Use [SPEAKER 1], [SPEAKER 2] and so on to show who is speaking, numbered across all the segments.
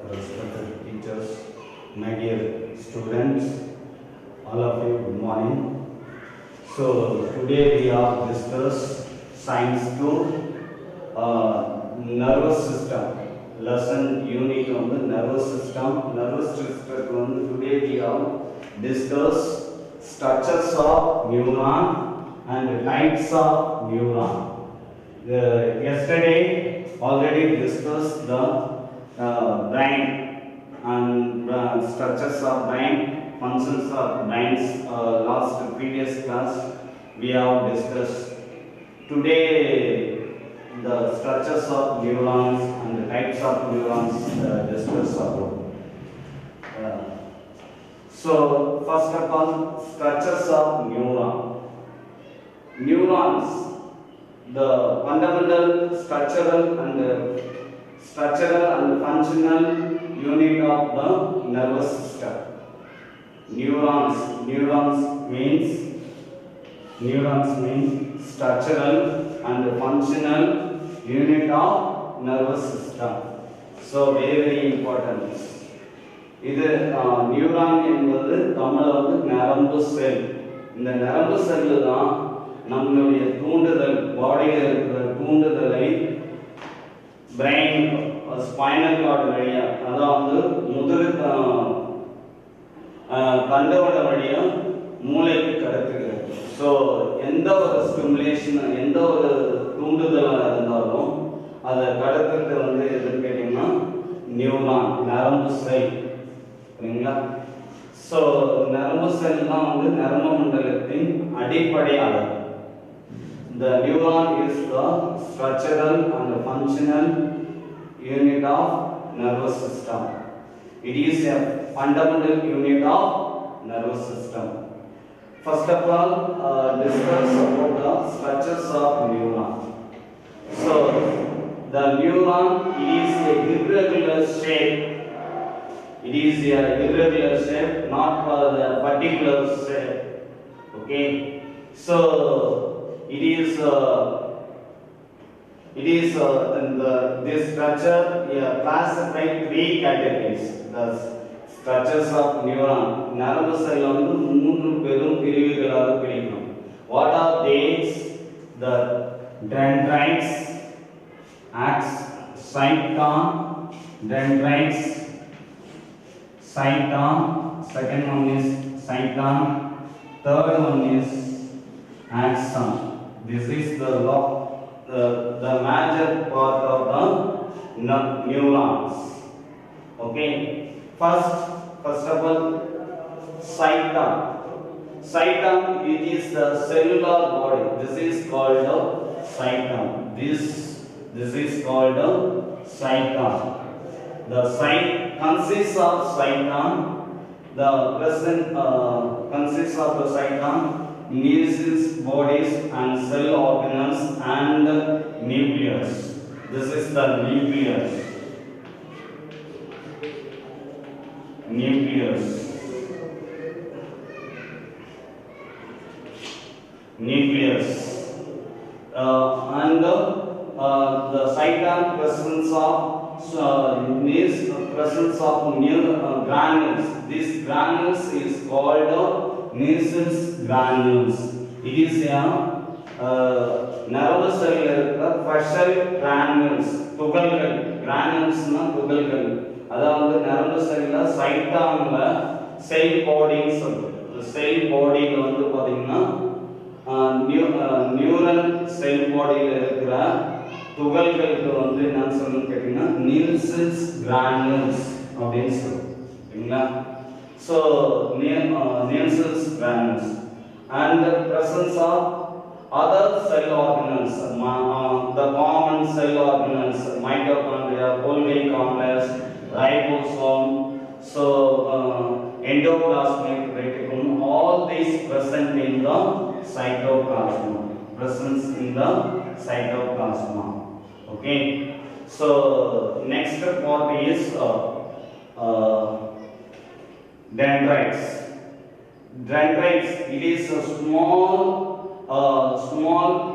[SPEAKER 1] respected teachers, my dear students, all of you, good morning. So today we have discussed science 2, nervous system. Lesson unit on the nervous system. Nervous system today we have discussed structures of neuron and types of neuron. Yesterday already discussed the brain and structures of brain, functions of brains. Last previous class we have discussed. Today the structures of neurons and the types of neurons discussed about. So first of all, structures of neuron. Neurons, the fundamental structural and functional unit of the nervous system. Neurons means structural and functional unit of nervous system. So very important. இது neuron என்பது தமிழ்ல வந்து நரம்பு செல். இந்த நரம்பு cell தான் நம்மளுடைய தூண்டுதல், பாடியில் இருக்கிற தூண்டுதலை பிரெயின் ஸ்பைனல் கார்டு வழியா, அதாவது முதுகு தண்டவட வழியா மூளைக்கு கடத்துகிறது. ஸோ எந்த ஒரு ஸ்டிமுலேஷன், எந்த ஒரு தூண்டுதலாக இருந்தாலும் அதை கடத்துறது வந்து எதுன்னு கேட்டிங்கன்னா நியூரான், நரம்பு செல். சரிங்களா? ஸோ நரம்பு செல் தான் வந்து நரம்பு மண்டலத்தின் அடிப்படையாளர். The neuron is the structural and functional unit of nervous system. It is a fundamental unit of nervous system. First of all, discuss about the structures of neuron. So the neuron is a irregular shape. It is a irregular shape, not a particular shape. Okay. So it is this structure classified three categories. The structures of neuron. நரம்பு செல் வந்து மூன்று பெரும் பிரிவுகளாக பிரிக்கும். What are these? The dendrites, cyton, dendrites, cyton. Second one is cyton. Third one is axon. This is the major part of the neurons. Okay. First of all, cyton. Cyton, it is the cellular body. This is called a cyton. This is called a cyton. The consists of cyton. The present consists of the cyton, nucleus, bodies and cell organelles and nucleus. This is the nucleus. And the cyton presence of granules. These granules is called Nielsen's granules. It is a nervous cell special granules. துகள்கள். granules னா துகள்கள். அதாவது நரம்பு செல்ல சைட்டான்ல செல் பாடின்னு சொல்லுவோம். செல் பாடியில வந்து பாத்தீங்கன்னா நியூரல் செல் பாடியில இருக்கிற துகள்களுக்கு வந்து என்ன சொல்லணும்னு கேட்டீங்கன்னா நில்சன்ஸ் கிரானுல்ஸ் அப்படின்னு சொல்லுவோம். சரிங்களா? So Nissl's granules and the presence of other cell organelles, the common cell organelles, mitochondria, Golgi complex, ribosome, so endoplasmic reticulum, all these present in the cytoplasm. Okay. So next part is dendrites. Dendrites, it is a small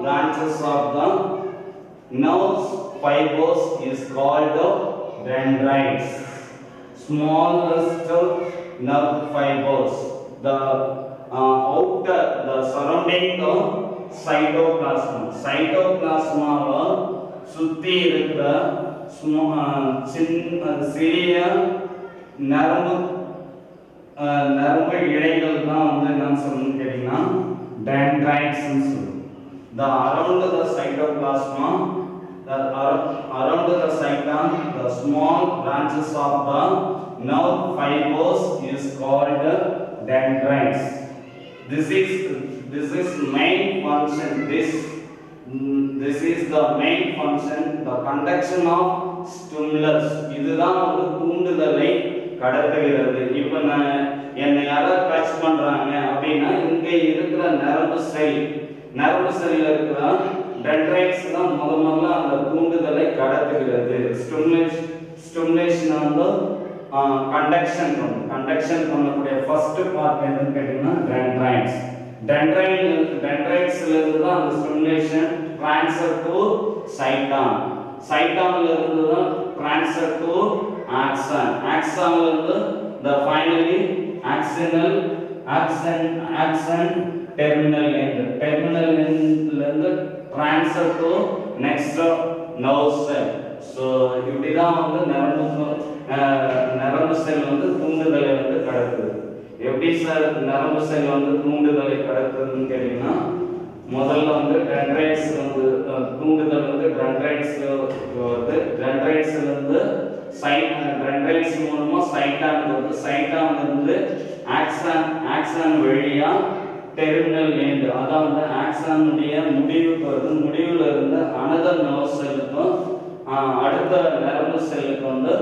[SPEAKER 1] branches of the nerves fibers is called dendrites. smallest nerve fibers, the outer, the surrounding the cytoplasm. Cytoplasma சுத்தி இருக்கிற சிறிய நரம்பு இழைகள் தான் வந்து என்ன சொல்லணும்னு கேட்டீங்கன்னா dendrites ன்னு சொல்லுவோம். The around the cytoplasma, around the cytoplasm, the small branches of the nerve fibers is called dendrites. This is main function. This is the main function, the conduction of stimulus. இதுதான் வந்து தூண்டுதலை கடத்துகிறது. இப்போ என்னை யாராவது touch பண்றாங்க அப்படின்னா இங்க இருக்கிற நரம்பு செல்ல இருக்கிற டென்ட்ரைட்ஸ் தான் முதல்ல அந்த தூண்டுதலை கடத்துகிறது. ஸ்டிமுலேஷன் வந்து கண்டக்ஷன் பண்ணக்கூடிய ஃபர்ஸ்ட் பார்ட் என்னன்னு கேட்டீங்கன்னா டென்ட்ரைட்ஸ். டென்ட்ரைட்ஸ்ல இருந்து தான் அந்த ஸ்டிமுலேஷன் ட்ரான்ஸ்ஃபர் டு சைட்டான். சைட்டான்ல இருந்து தான் ட்ரான்ஸ்ஃபர் டு ஆக்சன். ஆக்சன்ல இருந்து the finally axon terminal end ல இருந்து transfer to next nerve cell. So இப்படிதான் வந்து நரம்பு செல் வந்து தூண்டுதலை வந்து கடத்துது. எப்படி சார் நரம்பு செல் வந்து தூண்டுதலை கடத்துதுன்னு கேட்டீங்கன்னா முதல்ல வந்து டென்ட்ரைட்ஸ் வந்து தூண்டுதல் வந்து டென்ட்ரைட்ஸ்ல வருது. டென்ட்ரைட்ஸ்ல இருந்து டென்ட்ரைட்ஸ் மூலமா சைட்டான் வருது. சைட்டான்ல இருந்து ஆக்சன் வழியா டெர்மினல் எண்ட், அதாவது ஆக்சனுடைய முடிவுக்கு வருது. முடிவுல இருந்து அனதர் நர்வ் செல்லுக்கும் அடுத்த நரம்பு செல்லுக்கு வந்து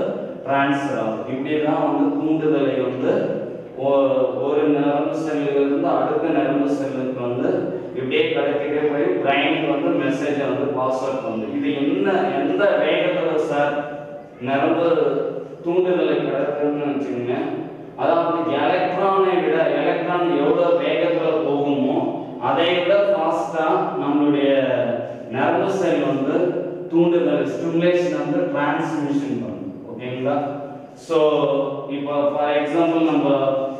[SPEAKER 1] டிரான்ஸ்ஃபர் ஆகும். இப்படிதான் வந்து தூண்டுதலை வந்து ஒரு நரம்பு செல்லுல இருந்து அடுத்த நரம்பு செல்லுக்கு வந்து இப்படியே கடத்திட்டே போய் பிரைனுக்கு வந்து மெசேஜை வந்து பாஸ்வேர்ட் பண்ணுது. இது எந்த வேகத்துல சார் நரம்பு தூண்டுதலை கடத்துன்னு வச்சுக்கோங்க. அதாவது எலக்ட்ரான் எவ்வளவு வேகத்துல போகுமோ அதை விட ஃபாஸ்டா நம்மளுடைய நரம்பு செல் வந்து தூண்டுதல் ஸ்டிமுலேஷன் வந்து டிரான்ஸ்மிஷன் பண்ணும். ஓகேங்களா? ஸோ இப்போ ஃபார் எக்ஸாம்பிள் நம்ம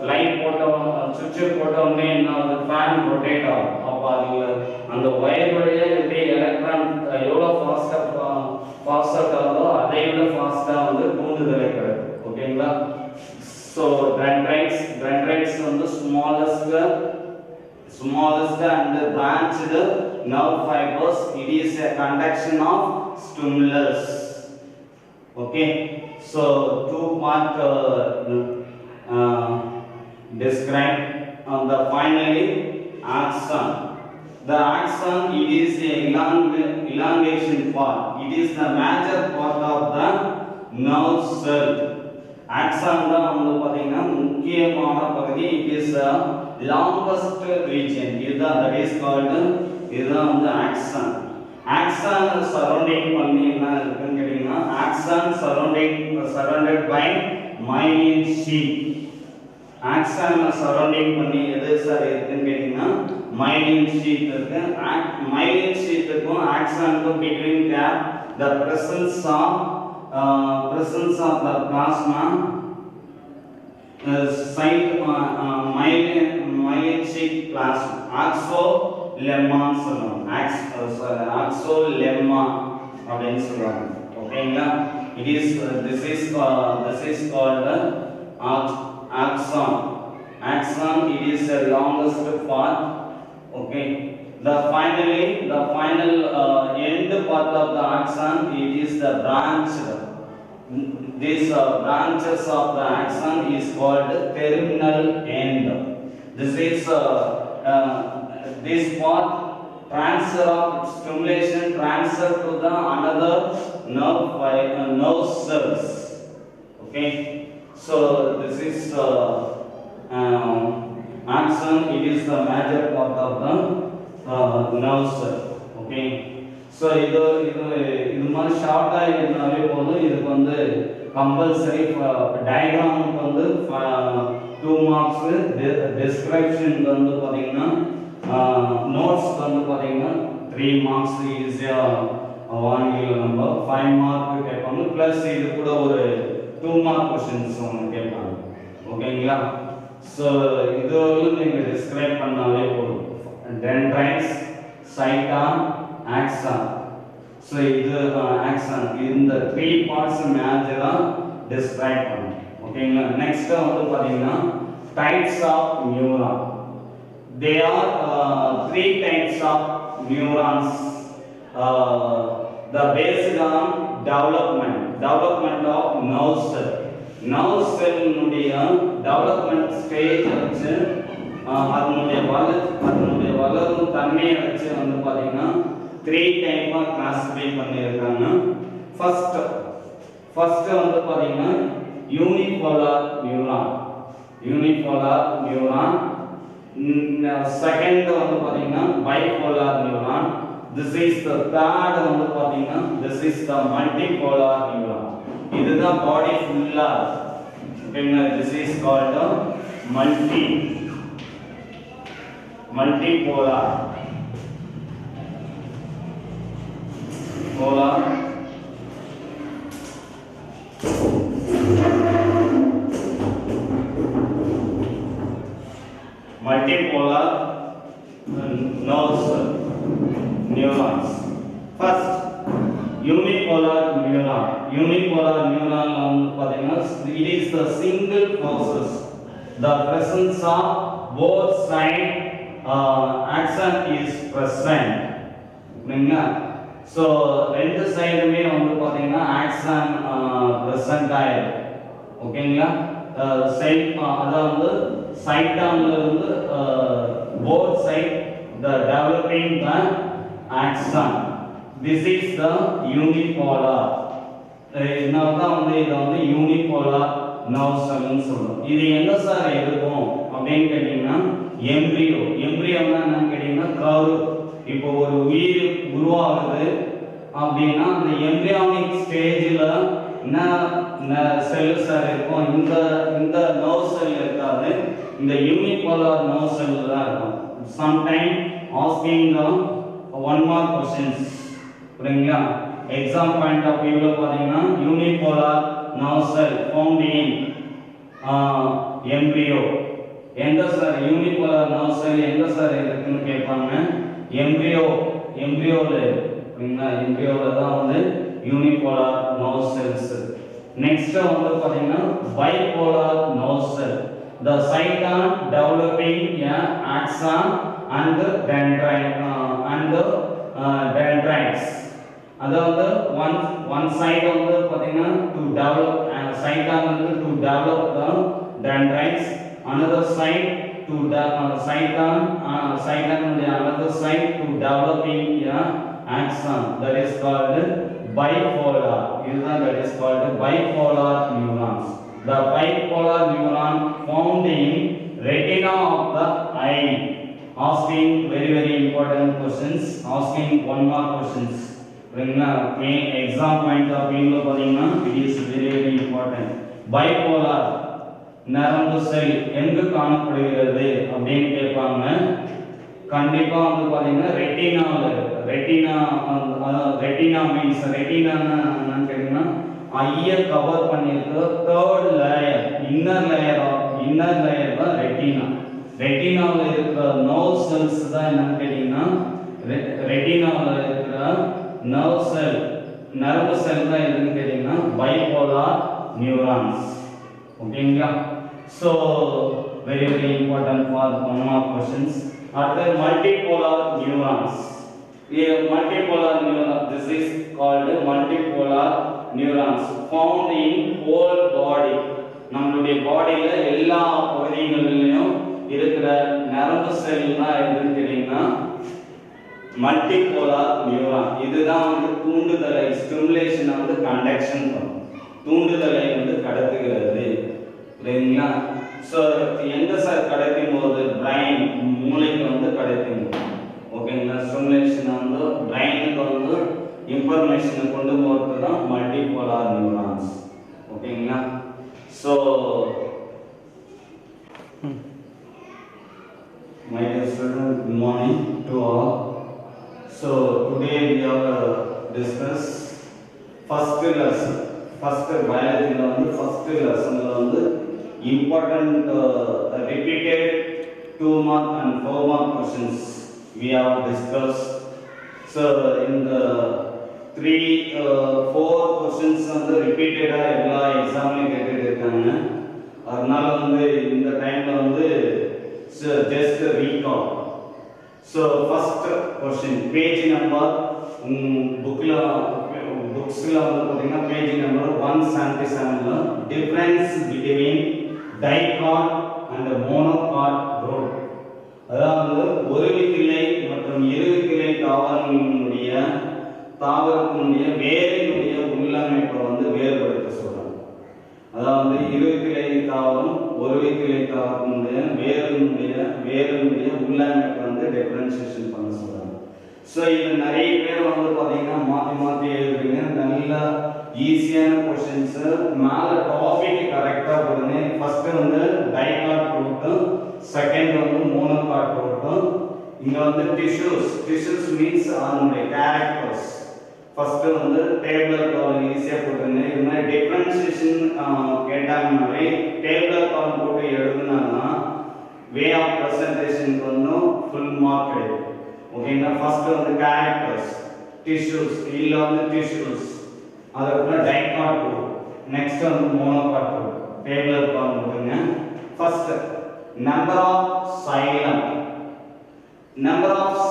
[SPEAKER 1] லைட் போட்டோம், சுவிட்ச் போட்டோம்னே என்ன ஆகுது, ஃபேன் ரொட்டேட் ஆகும். அப்போ அதில் அந்த ஒயர் வழியாக எப்படி எலக்ட்ரான் எவ்வளோ ஃபாஸ்டாக ஆகுதோ அதை விட ஃபாஸ்ட்டாக வந்து தூண்டுதலை கிடைக்கும். ஓகேங்களா? ஸோ டென்ட்ரைட்ஸ் வந்து smallest and branched nerve fibers. It is a conduction of stimulus. Okay, so two part described. The finally axon. The axon, it is a elongation part. It is the major part of the nerve cell. Axon தான் வந்து பாத்தீங்கன்னா முக்கியமான பகுதி. It is the longest region. இதுதான் that is called இதுதான் வந்து axon. Axon surrounding பண்ணி என்ன இருக்குன்னு கேட்டீங்கன்னா axon surrounded by myelin sheath. Axon surrounding பண்ணி எது சார் இருக்குன்னு கேட்டீங்கன்னா myelin sheath இருக்கு. myelin sheathக்கும் axonக்கும் between gap the presence of the plasma myelin sheath plasma axolemma சொல்லுவாங்க. axolemma அப்படின்னு சொல்லுவாங்க. ஓகேங்களா? this is called the axon. It is the longest part. Okay, the final end part of the axon, it is the branch. These branches of the axon is called terminal end. This part transfer of stimulation transfer to the another nerve cells. Okay, so this is axon. It is the major part of the nerve cell. Okay, so இது மாதிரி ஷார்ட்டா இருந்தாலே போதும். இதுக்கு வந்து compulsory டயக்ராமுக்கு வந்து 2 marks, டிஸ்கிரிப்ஷனுக்கு வந்து பாத்தீங்கன்னா நோட்ஸ் வந்து பாத்தீங்கன்னா 3 மார்க்ஸ் ஈஸியா வாங்கிடலாம். நம்ம 5 மார்க் கேட்பாங்க. பிளஸ் இது கூட ஒரு 2 மார்க் क्वेश्चंस உங்களுக்கு கேட்பாங்க. ஓகேங்களா? சோ இது நீங்க டிஸ்கிரைப் பண்ணாலே போதும். Dendrites, cyton, axon. சோ இது ஆக்சான் இந்த 3 பார்ட்ஸ் மேஜரா டிஸ்கிரைப் பண்ணணும். ஓகேங்களா? நெக்ஸ்ட் வந்து பாத்தீங்கன்னா types of neuron. There are 3 types of neurons. The based on development of nerve cell. Nerve cell nudiya development stage வச்சு அதனுடைய வளரும் தன்மையை வச்சு வந்து பாத்தீங்கன்னா 3 டைப்பா கிளாசிஃபை பண்ணியிருக்காங்க. ஃபர்ஸ்ட் வந்து பாத்தீங்கன்னா யூனிபோலார் நியூரான். செகண்ட் வந்து பாத்தீங்கன்னா bipolar neuron. This is the third வந்து பாத்தீங்கன்னா this is the multipolar neuron. இதுதான் பாடி ஃபுல்லா ஓகேங்களா. This is called the multipolar neurons. First unipolar neuron. Unipolar neuron வந்து பாத்தீங்கன்னா it is the single process. The presence of both side axon is present. ஓகேங்களா? So ரெண்டு சைடுமே வந்து பாத்தீங்கன்னா axon present ஆயிருக்கு. ஓகேங்களா? சைட் அதாவது சைட்டான்ல இருந்து both side the developing the axon. This is the unipolar. இதனால்தான் வந்து இதை வந்து யூனிபோலார் நர்வ் செல்னு சொல்றோம். இது எங்க சார் இருக்கும் அப்படின்னு கேட்டீங்கன்னா எம்பிரியோன்னா என்னன்னு கேட்டீங்கன்னா கரு. இப்போ ஒரு உயிர் உருவாகுது அப்படின்னா அந்த எம்பிரியானிக் ஸ்டேஜில் என்ன செல் சார் இருக்கும், இந்த நர்வ் செல் இருக்காது, இந்த யூனிபோலார் நர்வ் செல் தான் இருக்கும். Sometime asking the 1 mark questions புரியுங்களா? எக்ஸாம் பாயிண்ட் ஆஃப் வியூல பாத்தீங்கன்னா unipolar nerve sell found in embryo. எங்க சார் யூனிபோலார் நர்வ் செல் எங்க சார் இருக்குன்னு கேட்பாங்க. எம்பிரியோல புரியுங்களா? எம்பிரியோல தான் வந்து யூனிபோலார் நர்வ் செல்ஸ். நெக்ஸ்ட் வந்து பாத்தீங்கன்னா bipolar nerve sell. The cyton developing a axon and dendrites. அதாவது one side வந்து பாத்தீங்கன்னா to develop cyton வந்து to develop the dendrites, another side to cyton another side to developing a axon. That is called bipolar. That is called bipolar neurons. The bipolar neuron found in retina of the eye. Asking very important questions. Asking 1 mark questions. Main exam point of view பாத்தீங்கன்னா it is very important. Bipolar நரம்பு செல் எங்க காணப்படுகிறது அப்படின்னு கேட்பாங்க. கண்டிப்பா வந்து பாத்தீங்கன்னா retina means ரெட்டினான்னா என்னன்னு கேட்டீங்கன்னா ஐய கவர் பண்ணிருக்க தேர்ட் லேயர் இன்னர் லேயர் தான் ரெட்டினால இருக்கிற நர்வ் செல்ஸ் தான் என்னன்னு கேட்டீங்கன்னா ரெட்டினால இருக்கிற நரம்பு செல் தான் எதுன்னு கேட்டீங்கன்னா பைபோலார் நியூரான்ஸ். ஓகேங்களா? So very important for 1 mark questions. Other multipolar neurons. Multipolar neuron, this is called multipolar neurons found in whole body. நம்மளுடைய பாடியில எல்லா பகுதிகளிலும் இருக்கிற நரம்பு செல் தான் எதுன்னு கேட்டீங்கன்னா மல்டிபோலார் நியூரான். இதுதான் வந்து தூண்டுதலை ஸ்டிமுலேஷனை வந்து கண்டக்ஷன் பண்ணும், தூண்டுதலை வந்து கடத்துகிறது. சரிங்களா? ஸோ எங்க சார் கடத்தும் போது பிரைன் மூளைக்கு வந்து கடத்தும். ஓகேங்களா? ஸ்டிமுலேஷனை வந்து பிரைனுக்கு வந்து இன்ஃபர்மேஷனை கொண்டு போகிறது தான் மல்டிபோலார் நியூரான்ஸ். ஓகேங்களா? So my dear students, good morning to all. So today we have discussed first பயாலஜியில் வந்து ஃபர்ஸ்ட் லெசனில் வந்து important repeated 2 mark and 4 mark questions we have discussed. So in the 4 questions வந்து ரிப்பீட்டடாக எல்லா எக்ஸாம்லையும் கேட்டுட்டு இருக்காங்க. அதனால வந்து இந்த டைமில் வந்து just recall. So first question, page number புக்ஸில் வந்து பார்த்தீங்கன்னா பேஜ் நம்பர் 177ல difference between dicot and monocot group, அதாவது ஒருவித்திலை மற்றும் இருவித்திலை தாவரத்தினுடைய வேரினுடைய உள்ளமைப்பை வந்து வேறுபடுத்த சொல்றாங்க. அதாவது இருவித்திலை தாவரம் ஒருவித்திலை தாவரத்தினுடைய வேரினுடைய உள்ளமைப்பை வந்து டிஃபரன்சியேஷன் பண்ண சொல்றாங்க. ஸோ இது நிறைய பேர் வந்து பார்த்தீங்கன்னா மாற்றி எழுதுறீங்க. நல்ல ஈஸியான கொஸ்டின்ஸு மேலே டாபிக் கரெக்டாக போடுங்க. ஃபஸ்ட்டு வந்து டைகாட் குரூப்பும், செகண்ட் வந்து மோனோகாட் குரூப்பும். இங்கே வந்து டிஷ்யூஸ் மீன்ஸ் அதனுடைய கேரக்டர்ஸ். ஃபஸ்ட்டு வந்து டேபிள் காலம் ஈஸியாக போட்டுருங்க. இது மாதிரி டிஃபரன்சியேஷன் கேட்டாங்கனாலே டேபிள் காலம் போட்டு எழுதுனாங்கன்னா வே ஆஃப் ப்ரெசன்டேஷனுக்கு வந்து ஃபுல் மார்க் கிடைக்கும். ஓகேங்களா? ஃபர்ஸ்ட் வந்து கேரக்டர்ஸ், டிஷ்யூஸ், இல்ல வந்து டிஷ்யூஸ், அதுக்கப்புறம் டைகாட் குரூப், நெக்ஸ்ட் வந்து மோனோகாட் குரூப். டேபிள் ஃபார்ம் போடுங்க. ஃபர்ஸ்ட் நம்பர் ஆஃப்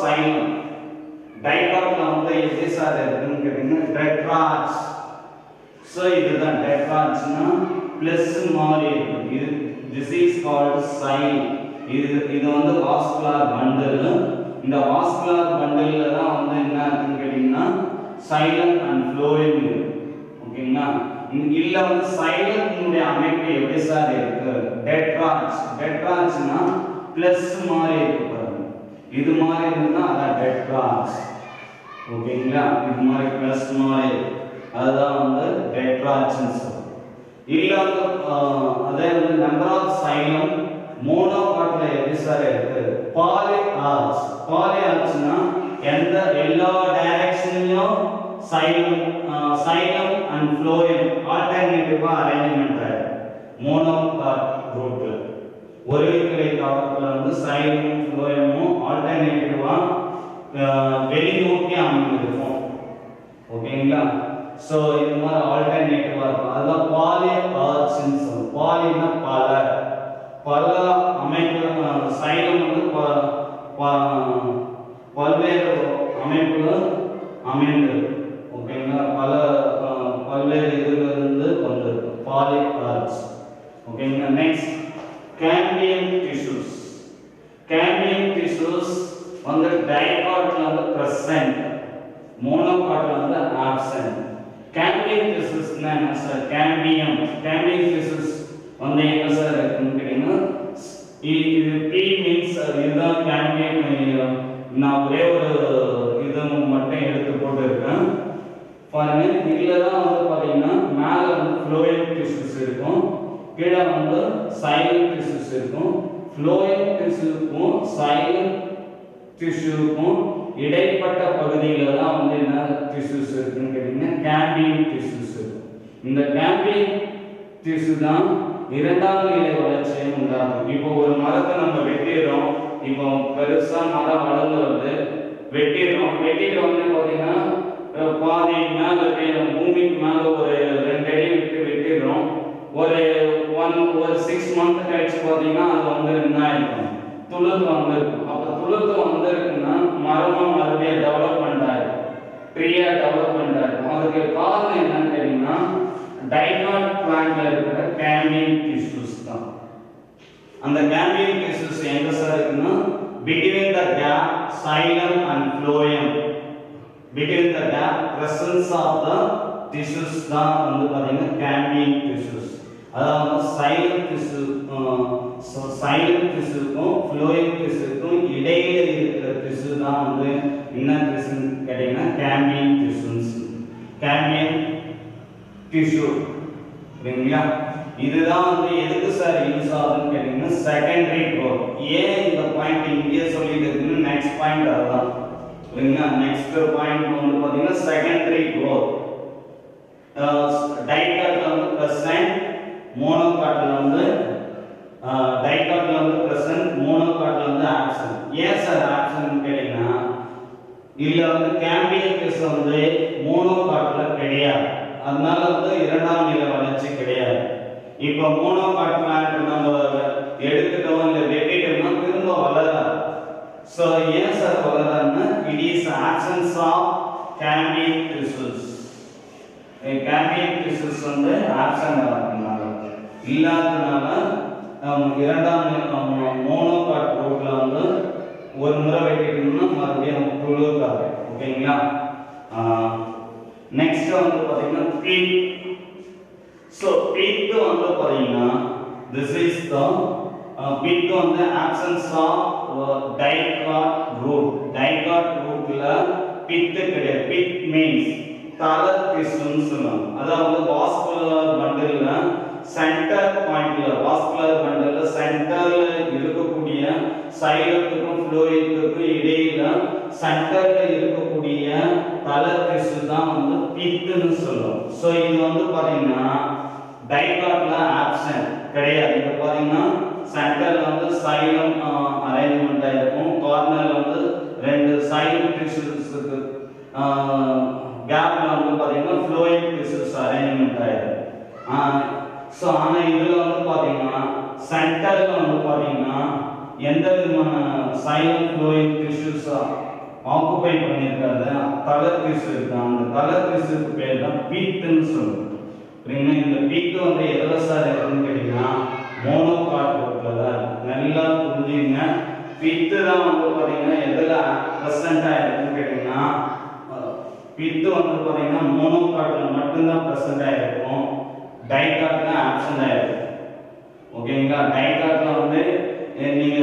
[SPEAKER 1] சைலம் டைகாட்ல வந்து எப்படி சார் இருக்குன்னு கேட்டீங்கன்னா டெட்ராட்ஸ். ஸோ இதுதான் டெட்ராட்ஸ்னா பிளஸ் மாதிரி இருக்கும். இது திஸ் இஸ் கால்ட் சைல். இது வந்து வாஸ்குலர் பண்டில். இந்த வாஸ்குலர் பண்டில்ல தான் வந்து என்ன இருக்குன்னு கேட்டீங்கன்னா சைலம் அண்ட் ஃப்ளோயம். ஓகேங்களா? இல்ல வந்து சைலத்தினுடைய அமைப்பு எப்படி சார் இருக்கு? டெட்ராட்ஸ்னா பிளஸ் மாதிரி இருக்கு பாருங்க. இது மாதிரி இருந்தா அதான் டெட்ராட்ஸ். ஓகேங்களா? இது மாதிரி பிளஸ் மாதிரி அதுதான் வந்து டெட்ராட்ஸ்னு சொல்றோம். இல்ல வந்து அதே வந்து நம்பர் ஆஃப் சைலம் மோனோகாட்ல எப்படி சார் இருக்கு? பாலிஆர்ச்னா எல்லா டைரக்ஷன்லயும் சைலம் அண்ட் ஃப்ளோயம் ஆல்டர்னேட்டிவா அரேஞ்ச்மென்ட் ஆயிடும். மோனோகாட் குரூப்ல ஒருவித்திலை தாவரத்துல வந்து சைலம் ஃப்ளோயமும் ஆல்டர்னேட்டிவா வெளிநோக்கி அமைந்திருக்கும். ஓகேங்களா? சோ இது மாதிரி ஆல்டர்னேட்டிவா இருக்கும். அதுதான் பாலிஆர்ச்னு சொல்லுவோம். பாலினா பல அமைப்பு, சைலம் வந்து பல்வேறு அமைப்புல அமைந்திருக்கு. ஓகேங்களா? பல்வேறு இதிலிருந்து வந்திருக்கு பாலிஆர்ச். ஓகேங்களா? நெக்ஸ்ட் கேம்பியம் டிஷ்யூஸ் வந்து டைகாட்ல வந்து பிரசன்ட், மோனோகாட்ல வந்து ஆப்சென்ட். கேம்பியம் டிஷ்யூஸ்னா என்ன சார்? கேம்பியம் டிஷ்யூஸ் வந்து எங்க சார் இருக்குன்னு கேட்டீங்கன்னா இது பி மீன்ஸ் இதுதான் கேம்பியம். நான் ஒரே ஒரு இது மட்டும் எடுத்து போட்டுருக்கேன் பாருங்க. இதுல தான் வந்து பார்த்தீங்கன்னா மேலே வந்து ஃப்ளோயம் டிஷ்யூஸ் இருக்கும், கீழே வந்து சைலம் டிஷ்யூஸ் இருக்கும். ஃப்ளோயம் டிஷ்யூக்கும் சைலம் டிஷ்யூக்கும் இடைப்பட்ட பகுதியில் தான் வந்து என்ன டிஷ்யூஸ் இருக்குன்னு கேட்டீங்கன்னா கேம்பியம் டிஷ்யூஸ் இருக்கும். இந்த கேம்பியம் டிஷ்யூ தான் இரண்டாம் நிலை வளர்ச்சியை உண்டாகும். இப்போ ஒரு மரத்தை நம்ம வெட்டிடுறோம், இப்போ பெருசா மரம் வளர்ந்து வருது, வெட்டிட்டு வந்து பார்த்தீங்கன்னா பாதி மேலே பூமிக்கு மேலே ஒரு 2 அடி விட்டு வெட்டிடுறோம். ஒரு 6 month கழிச்சு பார்த்தீங்கன்னா அது வந்து என்ன ஆயிருக்கும்? துளுத்து வந்திருக்கும். அப்போ துளுத்து வந்திருக்குன்னா மரமும் மறுபடியும் டெவலப்மெண்ட் ஆயிருக்கும், ட்ரீயா டெவலப்மெண்ட் ஆயிருக்கும். அதுக்கு காரணம் என்னன்னு கேட்டீங்கன்னா டைகாட் பிளான்ட்ல இருக்கிற கேம்பியம் டிஷ்யூஸ் தான். அந்த கேம்பியம் டிஷ்யூஸ் எங்க சார் இருக்குன்னா between the gap xylem and phloem, between the gap presence of the tissues தான் வந்து பாத்தீங்கன்னா கேம்பியம் டிஷ்யூஸ். அதாவது சைலம் டிஷ்யூக்கும் ஃப்ளோயம் டிஷ்யூக்கும் இடையில இருக்கிற டிஷ்யூ தான் வந்து என்ன டிஷ்யூன்னு கேட்டீங்கன்னா கேம்பியம் டிஷ்யூ. சரிங்களா? இதுதான் வந்து எதுக்கு சார் யூஸ் ஆகுதுன்னு கேட்டீங்கன்னா செகண்டரி க்ரோத். ஏன் இந்த பாயிண்ட் இங்கே சொல்லிட்டு இருக்குன்னு நெக்ஸ்ட் பாயிண்ட் அதுதான். சரிங்களா? நெக்ஸ்ட் பாயிண்ட் வந்து பார்த்தீங்கன்னா செகண்டரி க்ரோத். டைகாட்ல வந்து present, monocotyl வந்து dicotyl வந்து present, monocotyl வந்து absent. ஏன் சார் absent கேட்டீங்கன்னா இல்ல வந்து கேம்பியன் கேஸ் வந்து மோனோகாட்டில் கிடையாது, அதனால வந்து இரண்டாம் நிலை வளர்ச்சி கிடையாது. இப்போ மோனோகாட்டில் நம்ம எடுத்துட்டோம் இல்லை வெட்டிட்டோம்னா திரும்ப வளராது. ஸோ ஏன் சார் வளராதுன்னா it is absence of cambium crystals. Cambium crystals வந்து ஆப்சன்ட் ஆகிறதுனால இல்லாததுனால இரண்டாம் மோனோகாட் ரூட்ல வந்து ஒரு முறை வெட்டிட்டோம்னா மறுபடியும் துளுக்காது. ஓகேங்களா? நெக்ஸ்ட் வந்து பாத்தீங்கன்னா பீக். ஸோ பீக் வந்து பாத்தீங்கன்னா திஸ் இஸ் த பீக் வந்து absence of dicot root. Dicot ரூட்ல பித்து கிடையாது. பிக் மீன்ஸ் தலர் திசுன்னு சொல்லுவாங்க. அதாவது வாஸ்குலர் பண்டில்ல சென்டர் பாயிண்ட்ல, வாஸ்குலர் பண்டில்ல சென்டர்ல இருக்கக்கூடிய சைலத்துக்கும் ஃப்ளோயிடுக்கும் இடையில சென்டர்ல இருக்கக்கூடிய தலர் திசு தான் வந்து பித்துன்னு சொல்லுவோம். ஸோ இது வந்து பாத்தீங்கன்னா டைகாட்ல ஆப்சன்ட் கிடையாது. இப்போ பாத்தீங்கன்னா சென்டர்ல வந்து சைலம் அரேஞ்ச்மெண்ட் ஆயிருக்கும், கார்னர்ல வந்து ரெண்டு சைலம் டிஷ்யூஸ்க்கு கேப்ல வந்து பாத்தீங்கன்னா ஃப்ளோயிங் டிஷ்யூஸ் அரேஞ்ச்மெண்ட் ஆயிருக்கும். ஸோ ஆனால் இதில் வந்து பார்த்தீங்கன்னா சென்டரில் வந்து பார்த்தீங்கன்னா எந்த விதமான சைலம் ஃப்ளோயிங் டிஷ்யூஸ் ஆக்குபை பண்ணியிருக்காது, தலர் திசு இருக்கு. அந்த தலர் திசுக்கு பேர் தான் பீத்துன்னு சொல்லுவோம். சரிங்களா? இந்த பீத்து வந்து எதில் சார் இருக்குன்னு கேட்டிங்கன்னா மோனோகாட் ரூட்டில் தான் இருக்கு. நல்லா புரிஞ்சுங்க. பீத்து தான் வந்து பார்த்தீங்கன்னா எதில் ப்ரெசண்ட்டாக இருக்குன்னு கேட்டிங்கன்னா பீத்து வந்து பார்த்தீங்கன்னா மோனோகாட்டில் மட்டும்தான் ப்ரெசண்ட்டாக இருக்கும், டைகாட்ல ஆப்சன்ட் ஆயிருக்கு. ஓகேங்களா? டைகாட்ல வந்து நீங்க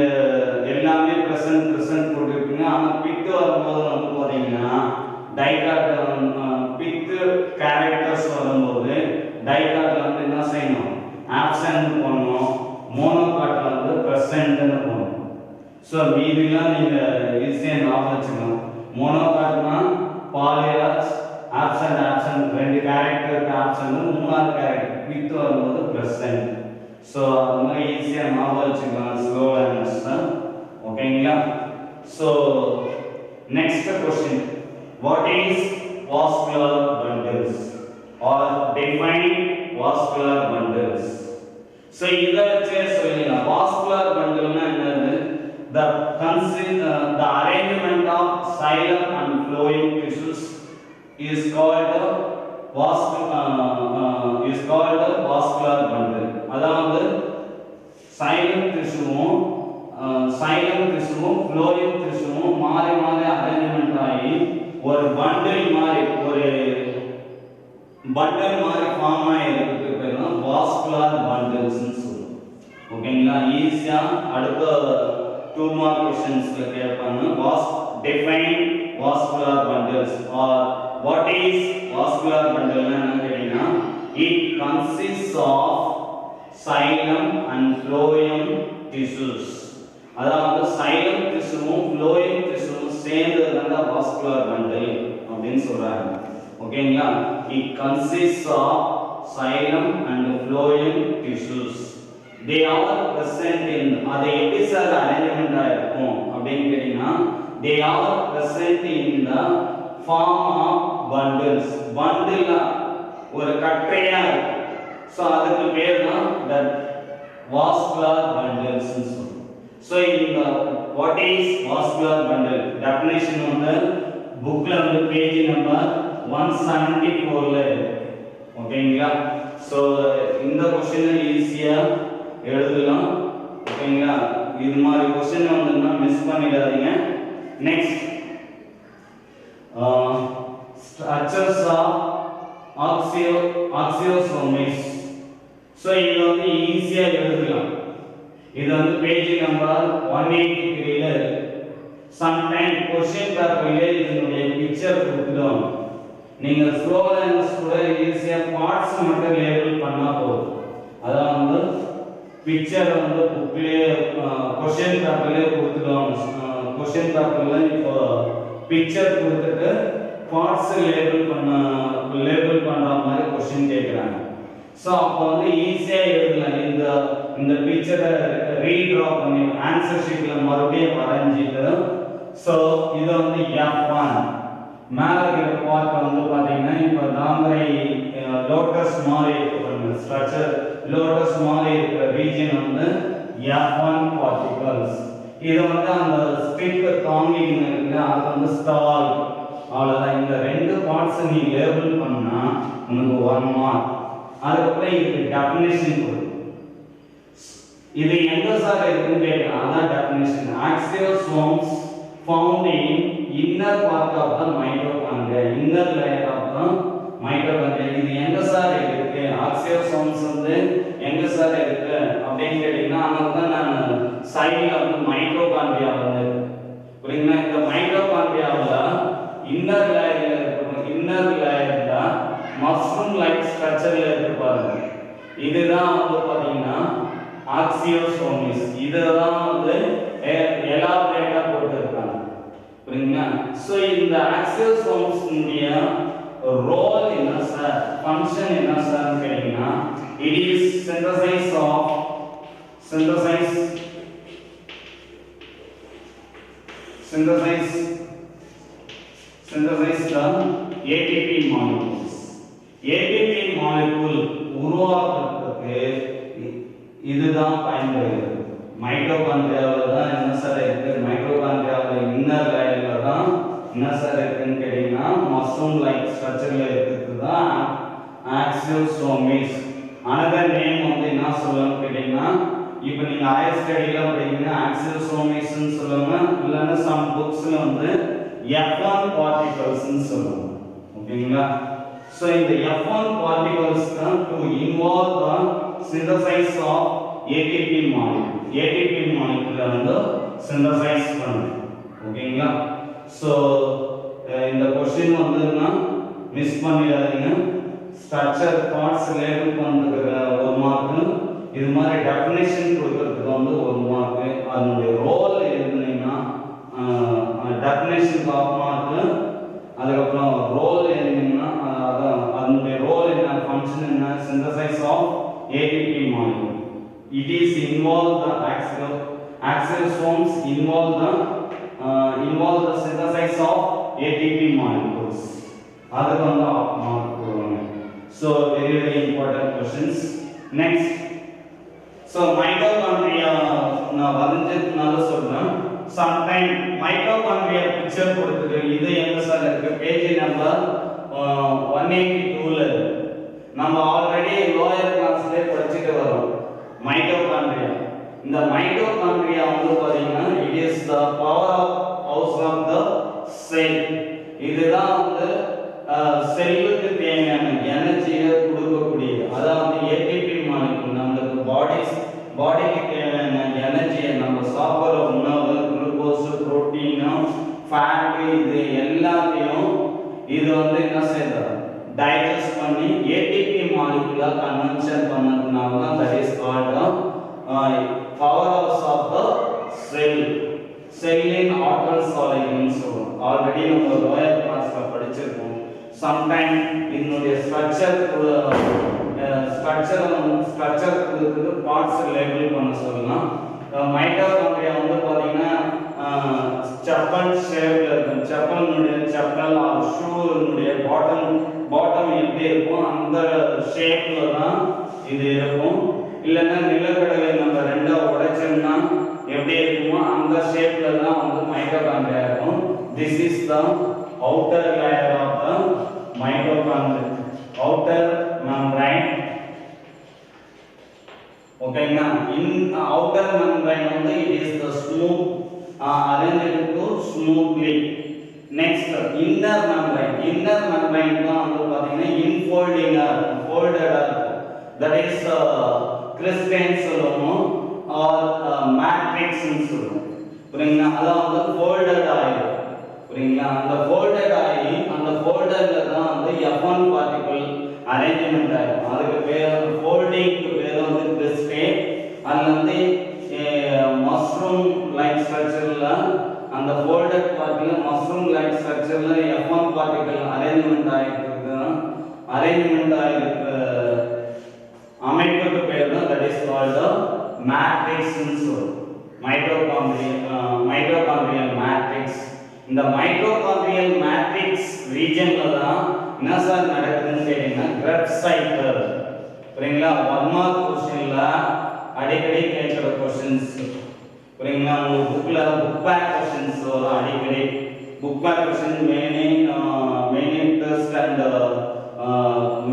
[SPEAKER 1] எல்லாமே பிரசன்ட் போட்டுருப்பீங்க. ஆனா பித்து வரும்போது வந்து பாத்தீங்கன்னா டைகாட்ல பித்து கேரக்டர்ஸ் வரும்போது டைகாட்ல வந்து என்ன செய்யணும், ஆப்சன்ட் பண்ணணும். மோனோகாட்ல வந்து பிரசன்ட்னு பண்ணணும். ஸோ மீதிலாம் நீங்க ஈஸியா ஞாபகம் வச்சுக்கணும். மோனோகாட்னா பாலியாஸ் ஆப்சன்ட் ரெண்டு கேரக்டருக்கு ஆப்சன்ட், மூணாவது கேரக்டர் பித்து வரும்போது பிரசன்ட். ஸோ அதனால ஈஸியா ஞாபகம் வச்சுக்கலாம். ஸ்லோ லேர்னர்ஸ் தான். ஓகேங்களா? So next question, what is vascular bundles or define vascular bundles? So இதை வச்சே சொல்லிடலாம். வாஸ்குலர் பண்டில்னா என்னது? The arrangement of xylem and flowing tissues is called vascular bundle. அதாவது சைலம் திசுவும் ஃப்ளோயிங் திசுவும் மாறி மாறி அரேஞ்ச்மெண்ட் ஆகி ஒரு பண்டில் மாதிரி ஃபார்ம் ஆகிருக்கு பேர் தான் வாஸ்குலர் பண்டில்ஸ்னு சொல்லுவோம். ஓகேங்களா? ஈஸியா அடுத்த 2 more questions கேட்பாங்க. Define vascular bundles or what is vascular bundle னா என்ன கேட்டீங்கன்னா it consists of xylem and phloem tissues. அதாவது xylem tissueவும் phloem tissueவும் சேர்ந்தது தான் vascular bundle அப்படினு சொல்றாங்க. ஓகேங்களா? it consists of xylem and phloem tissues. They are present in, அதை எப்படி சார் அரேஞ்ச்மெண்ட் ஆயிருக்கும் அப்படின்னு கேட்டீங்கன்னா they are present in the form of bundles. bundle ஒரு கட்டையா இருக்கு. ஸோ அதுக்கு பேர் தான் that vascular bundles ன்னு சொல்லுவோம். ஸோ இந்த what is vascular bundle definition வந்து புக்ல வந்து பேஜ் நம்பர் 174ல இருக்கு. ஓகேங்களா? ஸோ இந்த கொஸ்டினை ஈஸியா எழுதலாம். ஓகேங்களா? இது மாதிரி क्वेश्चन வந்தா மிஸ் பண்ணிடாதீங்க. Next structures of oxysomes. So இது வந்து ஈஸியா எழுதலாம். இது வந்து பேஜ் நம்பர் 183 ல இருக்கு. சம்டைம் क्वेश्चन பேப்பர்ல இதனுடைய பிக்சர் கொடுத்துடுவாங்க. நீங்க ஸ்லோகன்ஸ் கூட ஈஸியா பார்ட்ஸ் மட்டும் லேபிள் பண்ணா போதும். அதான் வந்து பிக்சர் வந்து புக்லயே क्वेश्चन பேப்பர்லயே கொடுத்துடுவாங்க. क्वेश्चन பேப்பர்ல இப்போ பிக்சர் கொடுத்துட்டு பார்ட்ஸ் லேபிள் பண்ற மாதிரி क्वेश्चन கேக்குறாங்க. ஸோ அப்போ வந்து ஈஸியாக எழுதலாம். இந்த பிக்சரை ரீட்ரா பண்ணி ஆன்சர் ஷீட்டில் மறுபடியும் வரைஞ்சிட்டு, ஸோ இதை வந்து F1 மேலே இருக்கிற பார்ட் வந்து பார்த்தீங்கன்னா இப்போ தாமரை லோட்டஸ் மாதிரி இருக்கிற ஸ்ட்ரக்சர், லோட்டஸ் மாதிரி இருக்கிற ரீஜன் வந்து F1 பார்ட்டிகல்ஸ். இது வந்து அந்த ஸ்டிக் தாங்கிங் இருக்கு, அது வந்து ஸ்டால். அவ்வளோதான். இந்த ரெண்டு பார்ட்ஸை நீ லேபிள் பண்ணா உனக்கு 1 மார்க். அதுக்கப்புறம் இதுக்கு டெஃபினிஷன் கொடுக்கும். இது எங்க சார் இருக்குன்னு கேட்கலாம். அதான் definition. ஆக்சியோசோம்ஸ் found in inner part of the mitochondria, inner layer of the mitochondria. இது எங்க சார் இருக்கு? ஆக்சியோசோம்ஸ் வந்து எங்க சார் இருக்கு அப்படின்னு கேட்டீங்கன்னா, அதனால தான் நான் சைடுல வந்து மைட்டோகாண்ட்ரியா வந்து புரியுங்களா? இந்த மைட்டோகாண்ட்ரியாவில் இன்னர் லேயர்ல இருக்கு. இன்னர் லேயர்ல மஷ்ரூம் லைக் ஸ்ட்ரக்சர்ல இருக்கு பாருங்க. இதுதான் வந்து பாத்தீங்கன்னா ஆக்சியோசோம்ஸ். இதுதான் வந்து எலாபரேட்டா போட்டுருக்காங்க. புரியுங்களா? ஸோ இந்த ஆக்சியோசோம்ஸ் உடைய ரோல் என்ன சார், ஃபங்க்ஷன் என்ன சார் கேட்டீங்கன்னா, it is synthesize the ATP molecules. ATP molecule உருவாக்குறதுக்கு இதுதான் பயன்படுகிறது. மைட்டோகாண்ட்ரியாவில் தான் என்ன சார் இருக்கு? மைட்டோகாண்ட்ரியாவில் இன்னர் லேயர்ல தான் என்ன சார் இருக்குன்னு கேட்டீங்கன்னா, மஷ்ரூம் லைக் ஸ்ட்ரக்சர்ல இருக்கிறது தான் ஆக்சியோசோம்ஸ். அனதர் நேம் வந்து என்ன சொல்லணும்னு கேட்டீங்கன்னா, இப்போ நீங்க ஹையர் ஸ்டடியில படிக்கிறீங்கன்னா ஆக்சியோசோம்ஸ்னு சொல்லுவாங்க, இல்லைன்னா சம் புக்ஸ்ல வந்து F1 particles சொல்லுவாங்க. ஓகேங்களா? ஸோ இந்த F1 particles தான் to involve the synthesis of ATP molecule. ATP molecule வந்து synthesize பண்ணுது. ஓகேங்களா? ஸோ இந்த क्वेश्चन வந்துன்னா மிஸ் பண்ணிடாதீங்க. ஸ்ட்ரக்சர் பார்ட்ஸ் லேபிள் பண்றதுக்கு 1 மார்க், இது மாதிரி டெஃபினிஷன் கொடுக்கிறதுக்கு வந்து 1 மார்க், அதனுடைய ரோல் எழுதுனீங்கன்னா டெஃபினிஷன் 1 மார்க், அதுக்கப்புறம் ரோல் எழுதுனீங்கன்னா அதனுடைய ரோல் என்ன, ஃபங்க்ஷன் என்ன, synthesis of ATP molecule. It is involve the axiosomes involve the synthesis of ATP molecules. அதுக்கு வந்து மார்க் போடுவாங்க. So very important questions. Next, so mitochondria நான் வரைஞ்சதுனால சொல்றேன். sometime mitochondria picture கொடுத்துட்டு இது எங்க சார் இருக்கு? பேஜ் நம்பர் 182ல நம்ம ஆல்ரெடி லோயர் கிளாஸ்ல படிச்சிட்டு வரோம் மைட்டோகாண்ட்ரியா. இந்த மைட்டோகாண்ட்ரியா வந்து பாத்தீங்கன்னா it is the power house of the cell. இதுதான் வந்து செல்லுக்கு தேவையான எனர்ஜியை கொடுக்கக்கூடியது. அதாவது ATP மாலிகுல் நமக்கு பாடிக்கு தேவையான எனர்ஜியை நம்ம சாப்பிட்ற உணவு, குளுக்கோஸ், புரோட்டீன், ஃபேட், இது எல்லாத்தையும் இது வந்து என்ன செய்யுது? டைஜஸ்ட் பண்ணி ATP மாலிகுலா கன்வர்ஷன் பண்ணதுனால தான் that is called power house of the cell. செல்லின் ஆற்றல் சாலைன்னு சொல்றோம். ஆல்ரெடி நம்ம லோயர் கிளாஸ்ல படிச்சிருக்கோம். சம்டைம் இதனுடைய ஸ்ட்ரக்சர் கொடுத்துட்டு பார்ட்ஸ் லேபிள் பண்ண சொல்லலாம். மைட்டோகாண்ட்ரியா வந்து பாத்தீங்கன்னா செப்பல் ஷேப்ல இருக்கும். செப்பல் ஆர் ஷூனுடைய பாட்டம் எப்படி இருக்கும் அந்த ஷேப்ல தான் இது இருக்கும். இல்லைன்னா நிலக்கடலை நம்ம ரெண்டா உடைச்சோம்னா எப்படி இருக்குமோ அந்த ஷேப்ல தான் வந்து மைட்டோகாண்ட்ரியா இருக்கும். This is the outer layer of the mitochondria, outer membrane. ஓகேங்களா? in outer membrane வந்து it is the smooth arranged to smoothly. next inner membrane தான் வந்து பாத்தீங்கன்னா infolding folded இருக்கும். that is crystalline சொல்லுவோம் or matrix ன்னு சொல்லுவோம். புரியுங்களா? அதான் வந்து folded ஆயிடும். புரியுங்களா? அந்த folded ஆகி அந்த folderல தான் வந்து F1 particle அரேஞ்ச்மென்ட் ஆகும். அதுக்கு பேர் foldingக்கு பேர் வந்து crystal. அதுல வந்து மஷ்ரூம் லைக் ஸ்ட்ரக்சர்ல அந்த folded particle மஷ்ரூம் லைக் ஸ்ட்ரக்சர்ல F1 particle அரேஞ்ச்மென்ட் ஆயிருக்கு. is called the matrix ன்னு சொல்றோம். mitochondrial matrix. இந்த mitochondrial matrix regionல தான் என்ன சார் நடக்குதுன்னு கேட்டீங்கன்னா Krebs cycle. புரியுங்களா? 1 மார்க் क्वेश्चनல அடிக்கடி கேட்கிற क्वेश्चंस. புரியுங்களா? உங்க புக்ல புக் பேக் क्वेश्चंस வரும் அடிக்கடி. Book back question many test and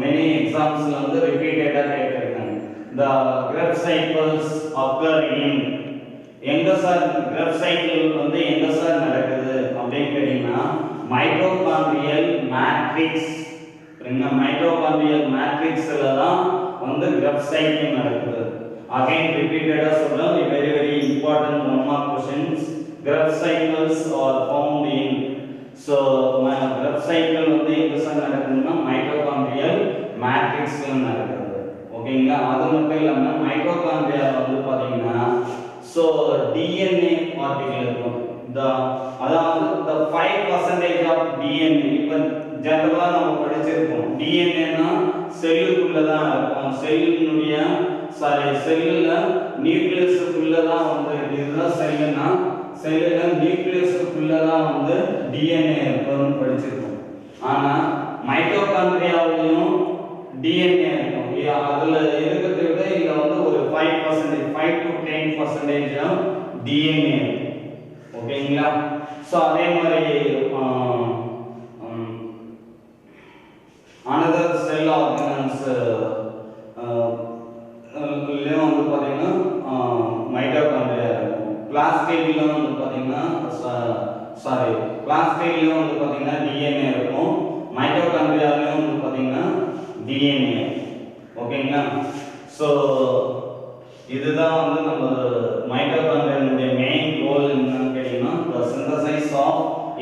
[SPEAKER 1] many exams ல வந்து repeatedா கேட்டிருக்காங்க. The Krebs cycles occur in எங்க சார் Krebs cycle வந்து எங்க சார் நடக்குது அப்படின்னு கேட்டீங்கன்னா mitochondrial matrix. புரியுங்களா? mitochondrial matrixல தான் வந்து Krebs cycle நடக்குது. Again repeatedா சொல்றேன், very very important 1 mark questions. Krebs cycles are found in, so Krebs cycle வந்து எங்க சார் நடக்குதுன்னா mitochondrial matrixல நடக்குது. ஓகேங்களா? அது மட்டும் இல்லாம மைட்டோகாண்ட்ரியா வந்து பாத்தீங்கன்னா so DNA பார்ட்டிகல் இருக்கும். அதாவது the 5% of DNA இப்ப ஜெனரலா நம்ம படிச்சிருக்கோம். DNA னா செல்லுக்குள்ள தான் இருக்கும். செல்லுடைய செல்லுல நியூக்ளியஸ்க்குள்ள தான் வந்து இதுதான் செல்லுனா செல்லுல நியூக்ளியஸ்க்குள்ள தான் வந்து DNA இருக்குன்னு படிச்சிருக்கோம். ஆனா மைட்டோகாண்ட்ரியாவிலும் DNA இருக்கும். அதுல இருக்கிறதை விட இங்க வந்து ஒரு 5% 5 to 10% DNA. ஓகேங்களா? சோ அதே மாதிரி another cell organelles ல வந்து பாத்தீங்கன்னா மைட்டோகாண்ட்ரியா இருக்கும். பிளாஸ்டிக்ல வந்து பாத்தீங்கன்னா பிளாஸ்டிக்ல வந்து பாத்தீங்கன்னா DNA இருக்கும். மைட்டோகாண்ட்ரியாலயும் வந்து பாத்தீங்கன்னா DNA. ஓகேங்களா? சோ இதுதான் வந்து நம்ம மைட்டோகாண்ட்ரியாவுடைய மெயின் ரோல் என்னன்னு கேட்டீங்கன்னா the synthesis of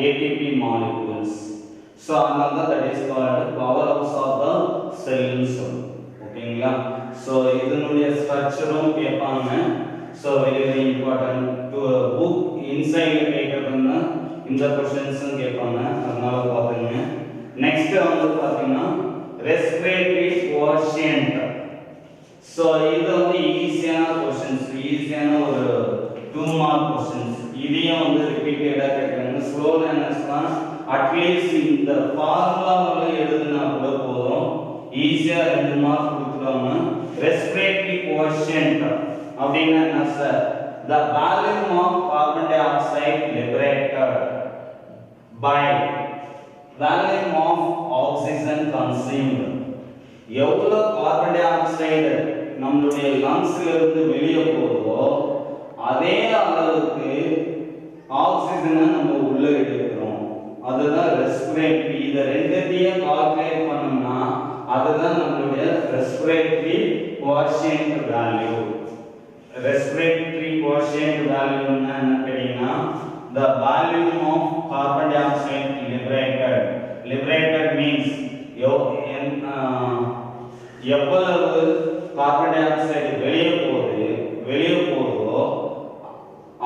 [SPEAKER 1] ATP molecules. So another that is called powerhouse of the cells. ஓகேங்களா? so இதனுடைய ஸ்ட்ரக்சரும் கேட்பாங்க. so very very important to book inside கேட்கறதுன்னா இந்த क्वेश्चंस கேட்பாங்க. அதனால பாத்துங்க. நெக்ஸ்ட் வந்து பாத்தீங்கன்னா respiratory quotient. so இது வந்து ஈஸியான क्वेश्चंस, ஈஸியான ஒரு 2 மார்க் क्वेश्चंस. இதையும் வந்து ரிப்பீட்டடா கேட்கறாங்க. ஸ்லோ லேர்னர்ஸ்னா அட்லீஸ்ட் இந்த ஃபார்முலாவல எழுதுனா கூட போதும், ஈஸியா 2 மார்க் கொடுத்துருவாங்க. respiratory quotient அப்படின்னா என்ன sir? the volume of carbon dioxide liberated by volume of oxygen consumed. எவ்வளவு கார்பன் டை ஆக்சைடு நம்மளுடைய லங்ஸ்ல இருந்து வெளியே போகுதோ அதே அளவுக்கு ஆக்சிஜனை நம்ம உள்ள எடுக்கிறோம். அதுதான் ரெஸ்பிரேட்டரி. இத ரெண்டையும் கால்குலேட் பண்ணோம்னா அதுதான் நம்மளுடைய respiratory quotient value. Respiratory quotient value என்னன்னு கேட்டீங்கன்னா the volume of carbon dioxide liberated. liberated means எவ்வளவு கார்பன் டை ஆக்சைடு வெளியே போகுதோ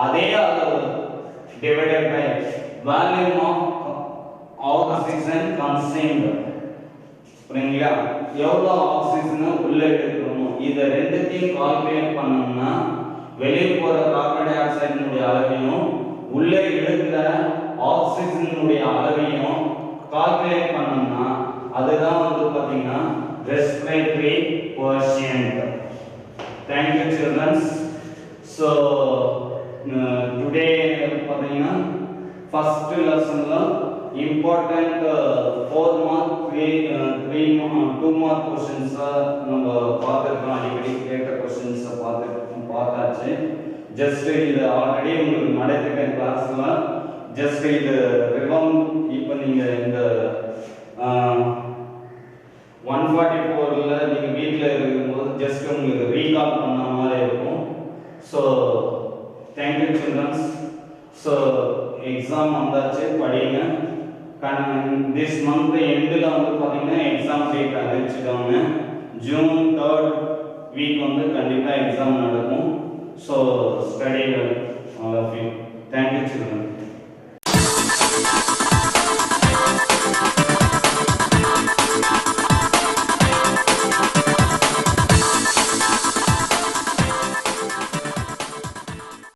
[SPEAKER 1] அதே அளவு divided by volume of oxygen consumed. புரியுங்களா? எவ்வளவு ஆக்சிஜனை உள்ள எடுக்கிறோமோ இத ரெண்டுத்தையும் கால்குலேட் பண்ணோம்னா வெளியே போற கார்பன் டை ஆக்சைடினுடைய அளவையும் உள்ள எடுக்கிற ஆக்சிஜனுடைய அளவையும் கால்குலேட் பண்ணோம்னா அதுதான் வந்து பாத்தீங்கன்னா respiratory quotient. Thank you children. So today பாத்தீங்கன்னா first lessonல important 4 mark 2 mark questions நம்ம பார்த்திருக்கோம். அடிக்கடி கேட்ட questions பார்த்தாச்சு. just இது ஆல்ரெடி உங்களுக்கு நடத்திட்ட கிளாஸ்ல just இது ரிவம். இப்போ நீங்க இந்த 144ல நீங்க வீட்ல இருக்கும்போது just உங்களுக்கு ரீகால் பண்ண மாதிரி இருக்கும். so thank you children. so exam வந்தாச்சு, படிங்க. this month எண்ட்ல வந்து பாத்தீங்கன்னா எக்ஸாம் டேட் அறிவிச்சிட்டாங்க. ஜூன் 3rd வீக் வந்து கண்டிப்பா எக்ஸாம் நடக்கும். so study well all of you. thank you children.